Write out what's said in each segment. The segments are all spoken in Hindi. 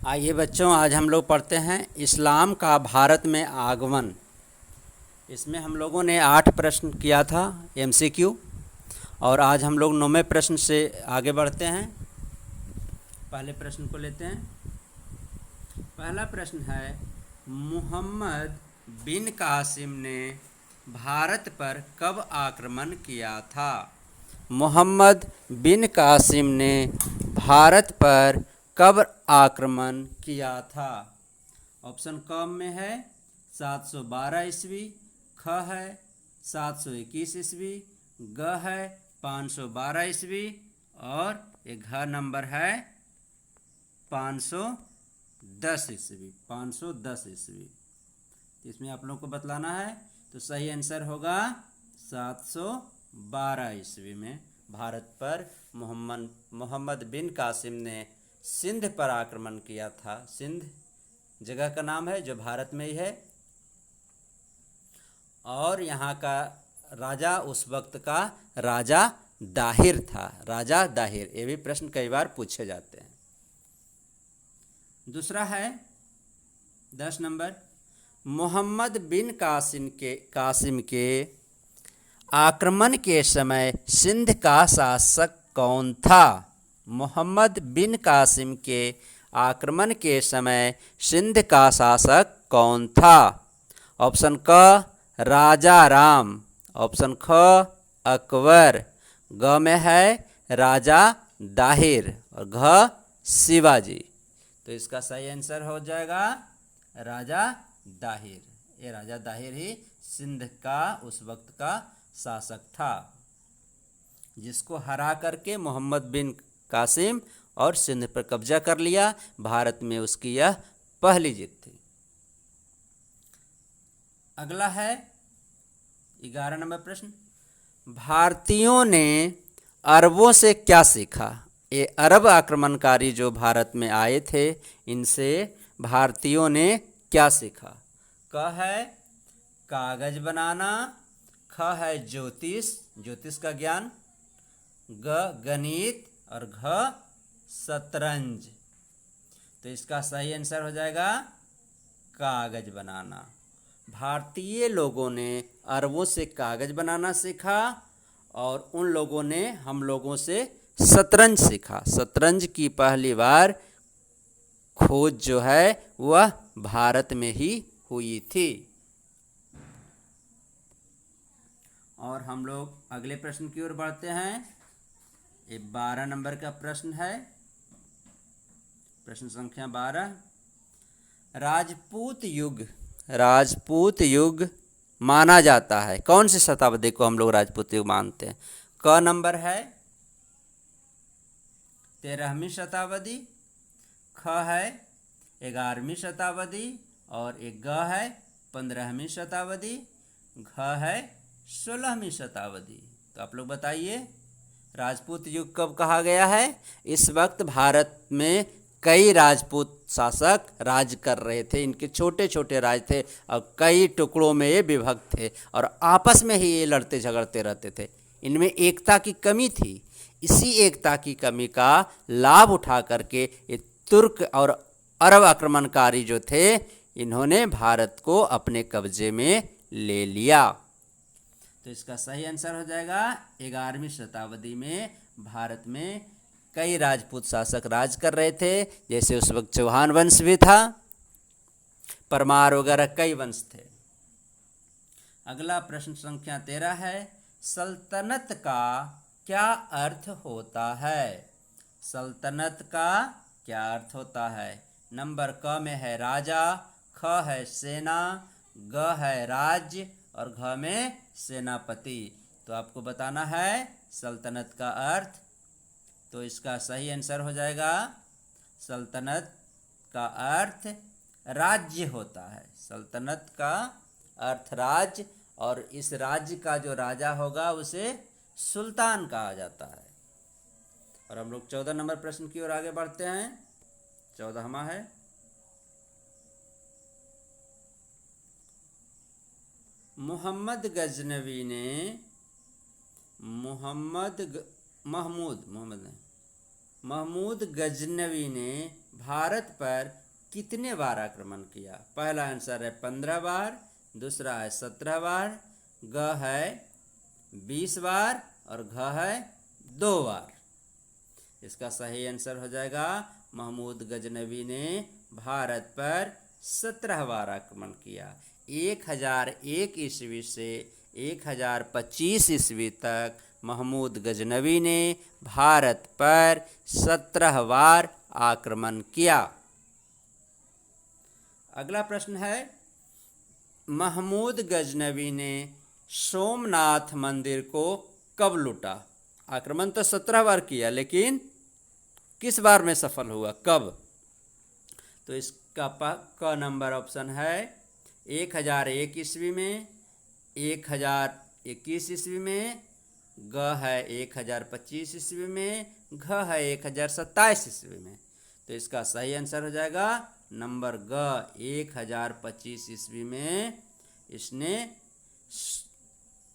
आइए बच्चों, आज हम लोग पढ़ते हैं इस्लाम का भारत में आगमन। इसमें हम लोगों ने 8 प्रश्न किया था एमसीक्यू, और आज हम लोग 9वें प्रश्न से आगे बढ़ते हैं। पहले प्रश्न को लेते हैं। पहला प्रश्न है, मोहम्मद बिन कासिम ने भारत पर कब आक्रमण किया था? मोहम्मद बिन कासिम ने भारत पर कब आक्रमण किया था? ऑप्शन क में है 712 ईस्वी, ख है 721 ईस्वी, ग है 512 ईस्वी और एक घ नंबर है 510 ईस्वी। 510 ईस्वी। इसमें आप लोगों को बतलाना है, तो सही आंसर होगा 712 ईस्वी में भारत पर मोहम्मद बिन कासिम ने सिंध पर आक्रमण किया था। सिंध जगह का नाम है जो भारत में ही है, और यहाँ का राजा उस वक्त का राजा दाहिर था। राजा दाहिर, ये भी प्रश्न कई बार पूछे जाते हैं। दूसरा है 10 नंबर, मोहम्मद बिन कासिम के आक्रमण के समय सिंध का शासक कौन था? मोहम्मद बिन कासिम के आक्रमण के समय सिंध का शासक कौन था? ऑप्शन क राजा राम, ऑप्शन ख अकबर, ग में है राजा दाहिर और घ शिवाजी। तो इसका सही आंसर हो जाएगा राजा दाहिर। ये राजा दाहिर ही सिंध का उस वक्त का शासक था, जिसको हरा करके मोहम्मद बिन कासिम और सिंध पर कब्जा कर लिया। भारत में उसकी यह पहली जीत थी। अगला है 11 नंबर प्रश्न, भारतीयों ने अरबों से क्या सीखा? ये अरब आक्रमणकारी जो भारत में आए थे, इनसे भारतीयों ने क्या सीखा? क है कागज बनाना, ख है ज्योतिष का ज्ञान, ग गणित और घ शतरंज। तो इसका सही आंसर हो जाएगा कागज बनाना। भारतीय लोगों ने अरबों से कागज बनाना सीखा, और उन लोगों ने हम लोगों से शतरंज सीखा। शतरंज की पहली बार खोज जो है वह भारत में ही हुई थी। और हम लोग अगले प्रश्न की ओर बढ़ते हैं। ये 12 नंबर का प्रश्न है, प्रश्न संख्या 12। राजपूत युग माना जाता है, कौन सी शताब्दी को हम लोग राजपूत युग मानते हैं? क नंबर है 13वीं शताब्दी, ख है 11वीं शताब्दी और एक ग है 15वीं शताब्दी, घ है 16वीं शताब्दी। तो आप लोग बताइए, राजपूत युग कब कहा गया है? इस वक्त भारत में कई राजपूत शासक राज कर रहे थे। इनके छोटे छोटे राज थे और कई टुकड़ों में ये विभक्त थे, और आपस में ही ये लड़ते झगड़ते रहते थे। इनमें एकता की कमी थी। इसी एकता की कमी का लाभ उठा करके ये तुर्क और अरब आक्रमणकारी जो थे, इन्होंने भारत को अपने कब्जे में ले लिया। तो इसका सही आंसर हो जाएगा 11वीं शताब्दी में भारत में कई राजपूत शासक राज कर रहे थे। जैसे उस वक्त चौहान वंश भी था, परमार वगैरह कई वंश थे। अगला प्रश्न संख्या 13 है, सल्तनत का क्या अर्थ होता है? सल्तनत का क्या अर्थ होता है? नंबर क में है राजा, ख है सेना, ग है राज्य और घ में सेनापति। तो आपको बताना है सल्तनत का अर्थ। तो इसका सही आंसर हो जाएगा सल्तनत का अर्थ राज्य होता है। सल्तनत का अर्थ राज्य, और इस राज्य का जो राजा होगा उसे सुल्तान कहा जाता है। और हम लोग 14 नंबर प्रश्न की ओर आगे बढ़ते हैं। 14वां है, मोहम्मद गजनवी ने महमूद गजनवी ने भारत पर कितने बार आक्रमण किया? पहला आंसर है 15 बार, दूसरा है 17 बार, ग है 20 बार और घ है 2 बार। इसका सही आंसर हो जाएगा महमूद गजनवी ने भारत पर 17 बार आक्रमण किया। 1001 ईस्वी से 1025 ईस्वी तक महमूद गजनवी ने भारत पर 17 बार आक्रमण किया। अगला प्रश्न है, महमूद गजनवी ने सोमनाथ मंदिर को कब लूटा? आक्रमण तो 17 बार किया, लेकिन किस बार में सफल हुआ, कब? तो इसका क नंबर ऑप्शन है 1001 ईस्वी में, 1021 ईस्वी में, ग है 1025 ईस्वी में, घ है 1027 ईस्वी में। तो इसका सही आंसर हो जाएगा नंबर ग, 1025 ईस्वी में इसने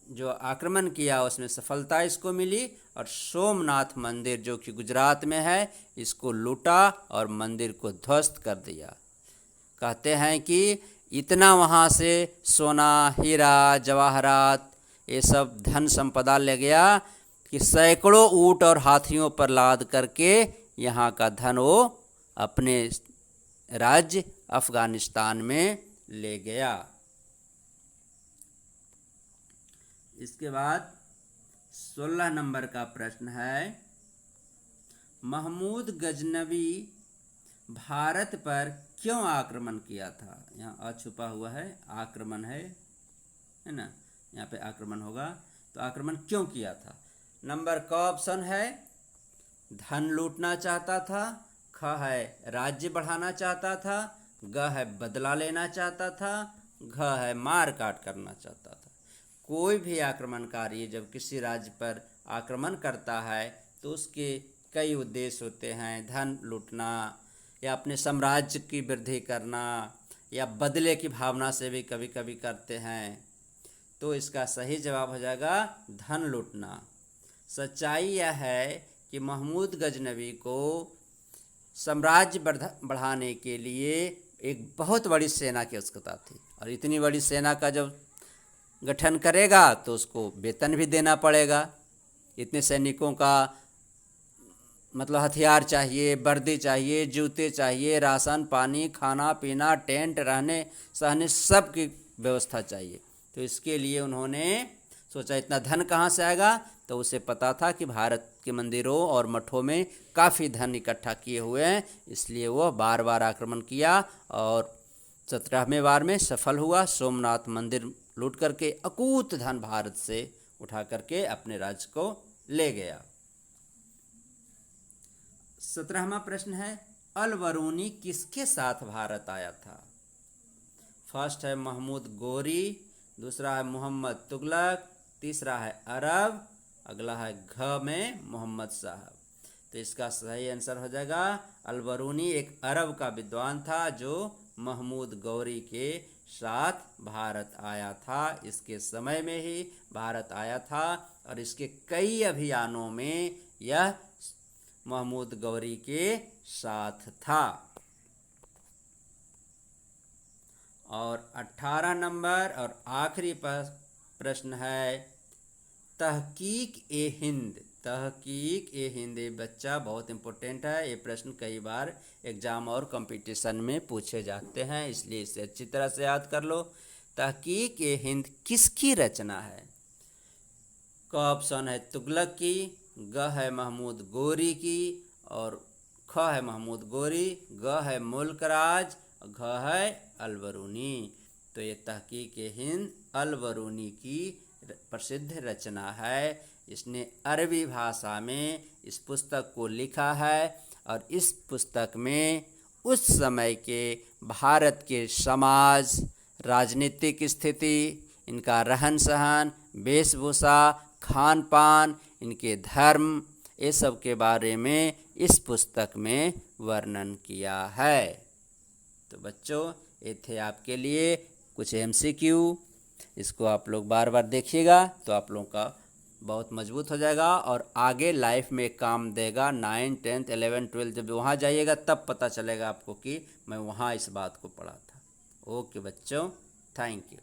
जो आक्रमण किया उसमें सफलता इसको मिली और सोमनाथ मंदिर जो कि गुजरात में है इसको लूटा और मंदिर को ध्वस्त कर दिया। कहते हैं कि इतना वहाँ से सोना, हीरा, जवाहरात ये सब धन संपदा ले गया कि सैकड़ों ऊंट और हाथियों पर लाद करके यहाँ का धन वो अपने राज्य अफगानिस्तान में ले गया। इसके बाद 16 नंबर का प्रश्न है, महमूद गजनवी भारत पर क्यों आक्रमण किया था? यहाँ अ छुपा हुआ है, आक्रमण है ना, यहाँ पे आक्रमण होगा। तो आक्रमण क्यों किया था? नंबर क ऑप्शन है धन लूटना चाहता था, ख है राज्य बढ़ाना चाहता था, ग है बदला लेना चाहता था, घ है मार काट करना चाहता था। कोई भी आक्रमणकारी जब किसी राज्य पर आक्रमण करता है तो उसके कई उद्देश्य होते हैं, धन लूटना या अपने साम्राज्य की वृद्धि करना या बदले की भावना से भी कभी कभी करते हैं। तो इसका सही जवाब हो जाएगा धन लूटना। सच्चाई यह है कि महमूद गजनवी को साम्राज्य बढ़ाने के लिए एक बहुत बड़ी सेना की आवश्यकता थी और इतनी बड़ी सेना का जब गठन करेगा तो उसको वेतन भी देना पड़ेगा। इतने सैनिकों का मतलब हथियार चाहिए, वर्दी चाहिए, जूते चाहिए, राशन पानी, खाना पीना, टेंट, रहने सहने सब की व्यवस्था चाहिए। तो इसके लिए उन्होंने सोचा इतना धन कहाँ से आएगा? तो उसे पता था कि भारत के मंदिरों और मठों में काफ़ी धन इकट्ठा किए हुए हैं, इसलिए वह बार बार आक्रमण किया और 17वें बार में सफल हुआ। सोमनाथ मंदिर लूट करके अकूत धन भारत से उठा करके अपने राज्य को ले गया। 17वां प्रश्न है, अल-बरूनी किसके साथ भारत आया था? फर्स्ट है महमूद गोरी, दूसरा है मोहम्मद तुगलक, तीसरा है अरब, अगला है घ में मोहम्मद साहब। तो इसका सही आंसर हो जाएगा अल-बरूनी एक अरब का विद्वान था जो महमूद गौरी के साथ भारत आया था। इसके समय में ही भारत आया था और इसके कई अभियानों में यह महमूद गौरी के साथ था। और 18 नंबर और आखिरी प्रश्न है, तहकीक ए हिंद। तहकीक ए हिंद ये बच्चा बहुत इम्पोर्टेंट है। ये प्रश्न कई बार एग्जाम और कंपटीशन में पूछे जाते हैं, इसलिए इसे अच्छी तरह से याद कर लो। तहकीक ए हिंद किसकी रचना है? क ऑप्शन है तुगलक की, ग है महमूद गोरी की और ख है महमूद गोरी, ग है मुल्क राज, घ है अल-बरूनी। तो ये तहकीक ए हिंद अल-बरूनी की प्रसिद्ध रचना है। इसने अरबी भाषा में इस पुस्तक को लिखा है और इस पुस्तक में उस समय के भारत के समाज, राजनीतिक स्थिति, इनका रहन सहन, वेशभूषा, खान पान, इनके धर्म, ये सब के बारे में इस पुस्तक में वर्णन किया है। तो बच्चों ये थे आपके लिए कुछ MCQ, इसको आप लोग बार बार देखिएगा तो आप लोगों का बहुत मजबूत हो जाएगा और आगे लाइफ में काम देगा। 9, 10, 11, 12 जब वहाँ जाइएगा तब पता चलेगा आपको कि मैं वहाँ इस बात को पढ़ा था। ओके बच्चों, थैंक यू।